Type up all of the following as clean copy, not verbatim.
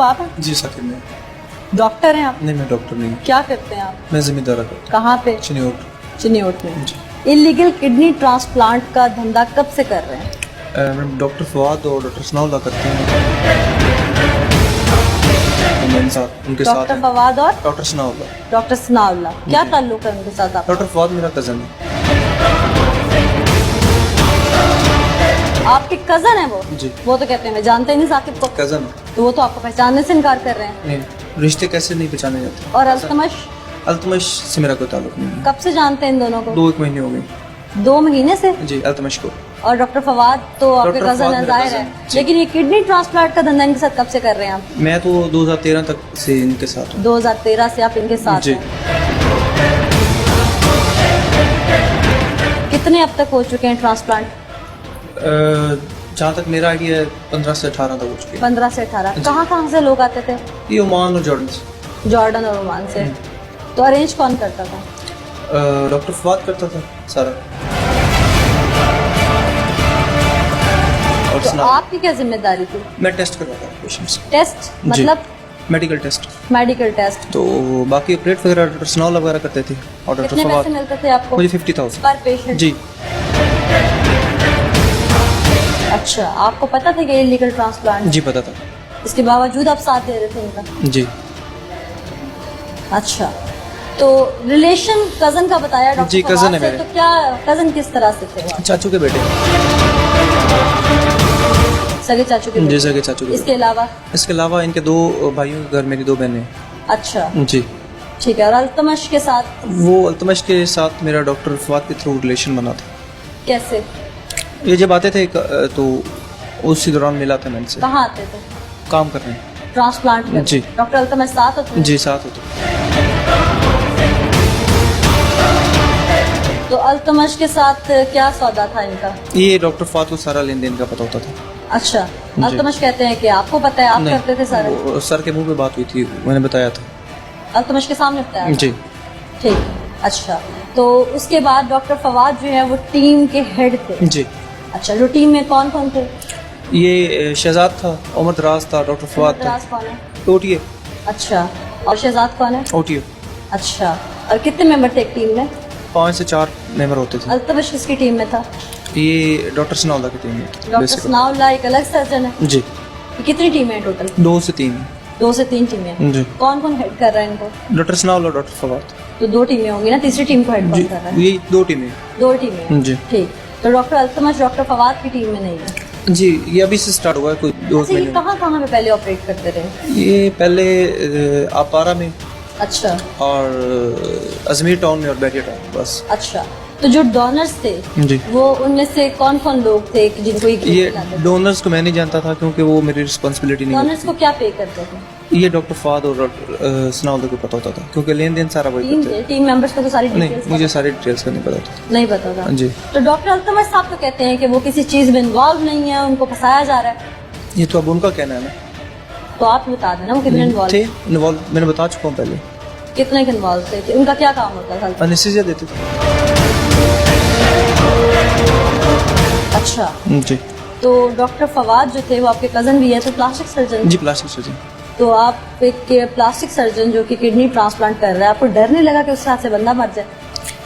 आप हैं? जी साकिब में। डॉक्टर हैं आप? नहीं, मैं डॉक्टर नहीं हूँ। क्या करते हैं आप? मैं जिम्मेदार करता हूँ। कहाँ पे? चिन्योट में। जी। इलीगल किडनी ट्रांसप्लांट का धंधा कब से कर रहे हैं? मैं डॉक्टर फवाद और डॉक्टर सनाउल्लाह करते हैं। मेरे साथ उनके साथ डॉक्टर हैं। फवाद और डॉक्टर सनाउल्लाह। डॉक्टर सनाउल्लाह, क्या जी। ताल्लुक है उनके साथ आपका? डॉक्टर फवाद मेरा कज़न है। आपके कजन है वो? जी। वो तो कहते हैं मैं जानते ही नहीं साकिब को, कज़न तो वो तो आपको पहचानने से इनकार कर रहे हैं। नहीं, रिश्ते कैसे नहीं पहचाने जाते। और अल्तमश अल्तमश से मेरा कोई ताल्लुक नहीं है। कब से जानते हैं इन दोनों को? 2-1 महीने हो गए। 2 महीने से? जी, अल्तमश को। और डॉक्टर फवाद तो आपके डॉक्टर कजन फवाद है, मेरा जाहिर cousin है, है। जी। लेकिन ये किडनी ट्रांसप्लांट का धंधा इनके साथ कब से कर रहे हैं आप? मैं तो 2013 तक से इनके साथ हूँ। 2013 से आप इनके साथ जी। हैं। कितने अब तक हो चुके हैं ट्रांसप्लांट? जहाँ तक मेरा आइडिया है 15 से 18 तक हो चुके हैं। 15 से 18। जी। कहाँ से लोग आते थे? ये ओमान और जॉर्डन से। जॉर्डन और ओमान से। तो अरेंज कौन करता था? डॉक्टर फवाद करता था सारा। और तो सुना आपकी क्या जिम्मेदारी थी? मैं टेस्ट करवाता हूँ पेशेंट्स। टेस्ट मतलब? Medical test. Medical test. तो बाकी ऑपरेट वगैरह डॉक्टर सनाउल्लाह वगैरह करते थे और डॉक्टर कितने पैसे फवाद। मिलते थे आपको? मुझे 50,000 पर पेशेंट? जी। अच्छा, आपको पता था कि इलीगल ट्रांसप्लांट? जी पता था। इसके बावजूद आप साथ दे रहे थे इनका? जी। अच्छा, तो रिलेशन कजन का बताया डॉक्टर जी, cousin फवाद है से, मेरे। तो क्या कजन किस तरह से थे वो? चाचू के बेटे। सगे चाचू के जी, बेटे? सगे चाचू के इसके बेटे। अलावा? इसके अलावा इनके 2 भाइयों के घर मेरी 2 बहनें हैं। अच्छा, जी। ठीक है। और अल्तमश के साथ वो अल्तमश के साथ मेरा डॉक्टर फवाद के थ्रू रिलेशन बना था। कैसे? ये जब आते थे तो उसी दौरान मिला था मैं इनसे। कहाँ आते थे काम करने। ट्रांसप्लांट करने? जी। डॉक्टर अल्तमश साथ होते थे? जी, साथ होते। तो अल्तमश के साथ क्या सौदा था इनका? ये डॉक्टर फवाद को सारा लेन देन का पता होता था। अच्छा, जी। अल्तमश कहते हैं कि आपको पता है, आप नहीं, करते थे सारे? वो सर के मुंह पे बात हुई थी, मैंने बताया था। अल्तमश के सामने बताया? जी। ठीक। अच्छा, तो उसके बाद डॉक्टर फवाद जो है वो टीम के हेड थे? जी। अच्छा, जो टीम में कौन कौन थे? ये शहजाद था, उमर दराज था, डॉक्टर फवाद था। दराज कौन है? ओटीए। अच्छा, और शहजाद कौन है? ओटीए। अच्छा, और कितने मेंबर थे एक टीम में? 5 से 4 मेंबर होते थे। अल्तमश किसकी टीम में था? ये डॉक्टर सनाउल्लाह की टीम में था, डॉक्टर basically। सनाउल्लाह एक अलग सर्जन है? जी। ये कितनी टीमें हैं टोटल? 2 से 3। 2 से 3 टीमें हैं। जी। कौन कौन हेड कर रहा है इनको? डॉक्टर सनाउल्लाह और डॉक्टर फवाद। तो 2 टीमें होंगी ना, तीसरी टीम को हेड जी, कौन कर रहा है? ये 2 टीमें। 2 टीमें हैं। जी। ठीक। तो डॉक्टर अल्तमश डॉक्टर फवाद की टीम में नहीं है? जी, ये अभी से स्टार्ट हुआ है, कोई 2 अच्छा, ये महीने। कहाँ कहाँ पे पहले ऑपरेट करते रहे? ये पहले आपारा में अच्छा। और अजमेर टाउन में और बैरिया टाउन, बस। अच्छा, तो जो डोनर्स थे जी। वो उनमें से कौन कौन लोग थे कि जिनको ये डोनर्स को मैं नहीं जानता था क्योंकि वो मेरी रिस्पॉन्सिबिलिटी नहीं डोनर्स को होती क्या पे करते थे? थी। ये डॉक्टर फवाद और सनाउल्लाह को पता होता था क्योंकि लेन देन सारा वही करते टीम मेंबर्स को तो सारी थे। नहीं, डिटेल्स मुझे सारी डिटेल्स का नहीं पता था। नहीं पता था? जी। तो डॉक्टर अल्तमश साहब तो कहते हैं कि वो किसी चीज में इन्वॉल्व नहीं है, उनको फंसाया जा रहा है। ये तो अब उनका कहना है ना। तो आप बता देना वो कितने इन्वॉल्व थे इन्वॉल्व, मैंने बता चुका हूँ पहले। कितने के इन्वॉल्व थे? उनका क्या काम होता था? अनेस्थीसिया देते थे। अच्छा, जी। तो डॉक्टर फवाद जो थे वो आपके कजन भी है, तो प्लास्टिक सर्जन? जी, प्लास्टिक सर्जन। तो आप एक प्लास्टिक सर्जन जो कि किडनी ट्रांसप्लांट कर रहा है, आपको डर नहीं लगा कि उसके हाथ से बंदा मर जाए?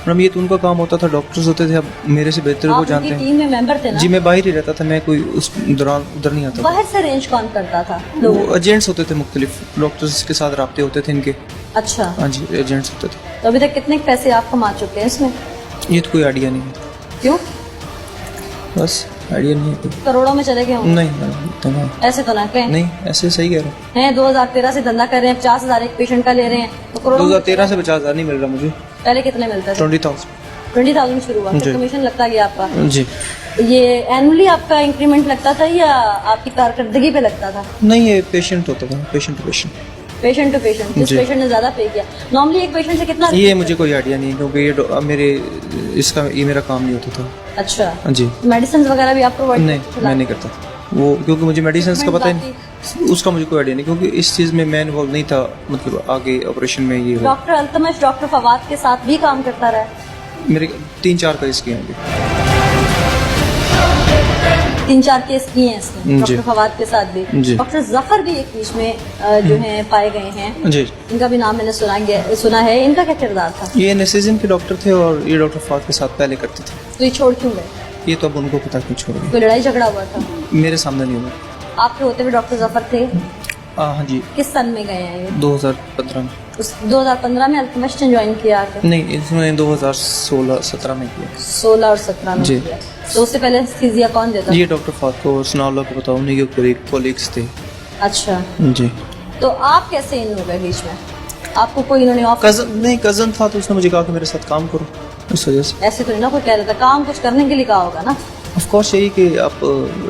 मैडम, ये तो उनका काम होता था, डॉक्टर्स होते थे, अब मेरे से बेहतर वो आप जानते उनकी हैं। टीम में मेंबर थे ना? जी, मैं बाहर ही रहता था, मैं कोई उस दौरान उधर नहीं आता था। बाहर से अरेंज कौन करता था वो लोगों को? एजेंट्स होते थे, मुख्तलिफ डॉक्टर्स के साथ राब्ते होते थे इनके। अच्छा, हाँ जी, एजेंट्स होते थे। तो अभी तक कितने पैसे आप कमा चुके हैं इसमें? ये तो कोई आइडिया नहीं है, क्यों? बस आइडिया नहीं है कोई। करोड़ों में चले गए होंगे? नहीं मैडम, तो नहीं। ऐसे तो ना कहें। नहीं, ऐसे सही कह रहा हूँ। हैं 2013 से धंधा कर रहे हैं, 50,000 एक पेशेंट का ले रहे हैं, तो करोड़ों में 2013 से 50,000 नहीं मिल रहा मुझे। पहले कितने मिलता था? 20,000। 20,000 शुरू हुआ, जी। फिर कमीशन लगता गया आपका? जी। ये एनुअली आपका इंक्रीमेंट लगता था या आपकी कारकर्दगी पे लगता था? नहीं, ये पेशेंट होता था, patient to patient. Patient to patient, जिस जी। पेशेंट ने ज्यादा पे किया। नॉर्मली एक पेशेंट से कितना? ये मुझे कोई आइडिया नहीं क्योंकि ये मेरा काम नहीं होता था। अच्छा, हाँ जी। मेडिसिन वगैरह भी आप प्रोवाइड? नहीं, मैं नहीं करता वो, क्योंकि मुझे मेडिसिन का पता ही नहीं, उसका मुझे कोई आइडिया नहीं क्योंकि इस चीज़ में मैं इन्वॉल्व नहीं था, मतलब आगे ऑपरेशन में ये हुआ। डॉक्टर अल्तमश डॉक्टर फवाद के साथ भी काम करता रहा है? मेरे 3-4 केस किए होंगे। 3-4 केस किए हैं इसने जी। डॉक्टर फवाद के साथ भी। जी। डॉक्टर जफर भी एक बीच में जो है पाए गए हैं, जी, इनका भी नाम मैंने सुना है। इनका क्या किरदार था? ये एनेस्थीसिया के डॉक्टर थे और ये डॉक्टर फवाद के साथ पहले करते थे। तो ये छोड़ क्यों गए? ये तो अब उनको पता क्यों छोड़ गए, कोई लड़ाई झगड़ा हुआ था? मेरे सामने नहीं हुआ। आपके होते हुए डॉक्टर जफर थे? हाँ जी, किस सन में गए हैं ये? 2015 में। उस 2015 में अल्केमिस्ट ज्वाइन किया आके? नहीं, इसमें 2016-17 में किया। 16 और 17 में जी। किया। तो उससे पहले एनेस्थीसिया कौन देता? ये डॉक्टर फवाद को सुनाउल्लाह को बताओ, उन्हीं के कोलीग्स थे। अच्छा, जी, तो आप कैसे इन हो गए बीच में? आपको कोई इन्होंने कजन था तो उसने मुझे कहा कि मेरे साथ काम करो, इस वजह से। ऐसे तो नहीं ना कोई कह रहा था, काम कुछ करने के लिए कहा होगा ना ऑफ कोर्स यही कि आप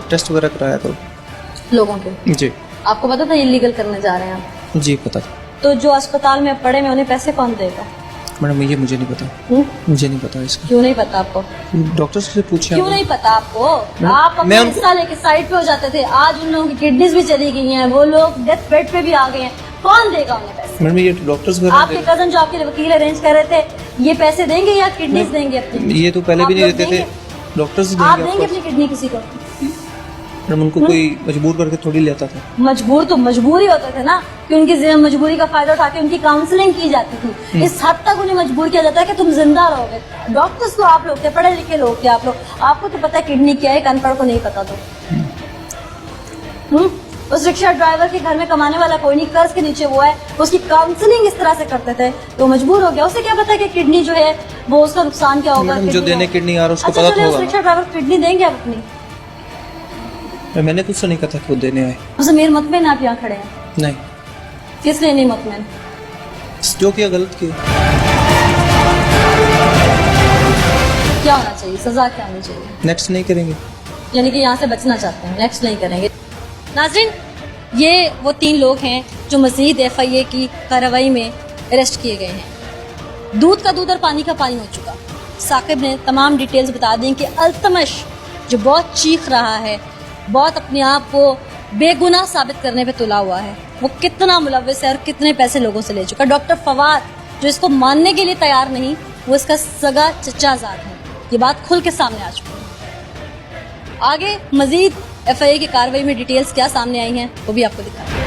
टेस्ट वगैरह कराया करो। लोगों के? जी आपको पता था इलीगल करने जा रहे हैं आप? जी पता था तो जो अस्पताल में पड़े में उन्हें पैसे कौन देगा? मैडम, ये मुझे नहीं पता, मुझे नहीं पता इसका। क्यों नहीं पता आपको? डॉक्टर से पूछे क्यों नहीं पता आपको? आप अपना मैं उनको- हिस्सा लेके साइड पे हो जाते थे। आज उन लोगों की किडनीज भी चली गई हैं, वो लोग डेथ बेड पे भी आ गए हैं। कौन देगा उन्हें पैसे? मैडम, ये डॉक्टर्स आपके कजन जो आपके वकील अरेंज कर रहे थे, ये पैसे देंगे या किडनीज देंगे अपनी? ये तो पहले भी आप नहीं लोग देते थे, देंगे? डॉक्टर्स आप देंगे देंगे आपको। अपनी किडनी किसी को? मैडम, उनको कोई मजबूर करके थोड़ी लेता था। मजबूर तो मजबूर ही होते थे ना, कि उनकी मजबूरी का फायदा उठा के उनकी काउंसलिंग की जाती थी। इस हद तक उन्हें मजबूर किया जाता है कि तुम जिंदा रहोगे। डॉक्टर्स तो आप लोग थे, पढ़े लिखे लोग थे आप लोग, आपको तो पता है किडनी क्या है, एक अनपढ़ को नहीं पता। तो उस रिक्शा ड्राइवर के घर में कमाने वाला कोई नहीं, कर्ज के नीचे वो है, उसकी काउंसलिंग इस तरह से करते थे तो मजबूर हो गया। उसे क्या पता कि किडनी जो है वो उसका नुकसान क्या होगा? मैडम, जो किडनी देने है। किडनी आ रहा है उसको अच्छा, पता चलिए, तो उस होगा रिक्शा ड्राइवर किडनी देंगे आप अपनी? ना। मैंने कुछ नहीं कहा था कि वो देने आए। उसे मेरे मतमेन आप यहाँ खड़े हैं, नहीं, किस लिए नहीं मतमेन? जो किया गलत किया। क्या होना चाहिए, सजा क्या होनी चाहिए? नेक्स्ट नहीं करेंगे। यानी कि यहाँ से बचना चाहते हैं, नेक्स्ट नहीं करेंगे। नाज़रीन, ये वो 3 लोग हैं जो मज़ीद FIA की कार्रवाई में अरेस्ट किए गए हैं। दूध का दूध और पानी का पानी हो चुका। साकिब ने तमाम डिटेल्स बता दी कि अल्तमश जो बहुत चीख रहा है, बहुत अपने आप को बेगुनाह साबित करने पे तुला हुआ है, वो कितना मुलव्विस है और कितने पैसे लोगों से ले चुका। डॉक्टर फवाद जो इसको मानने के लिए तैयार नहीं, वो इसका सगा चचाजाद है। ये बात खुल के सामने आ चुकी है। आगे मजीद FIA की कार्रवाई में डिटेल्स क्या सामने आई हैं वो भी आपको दिखाएंगे।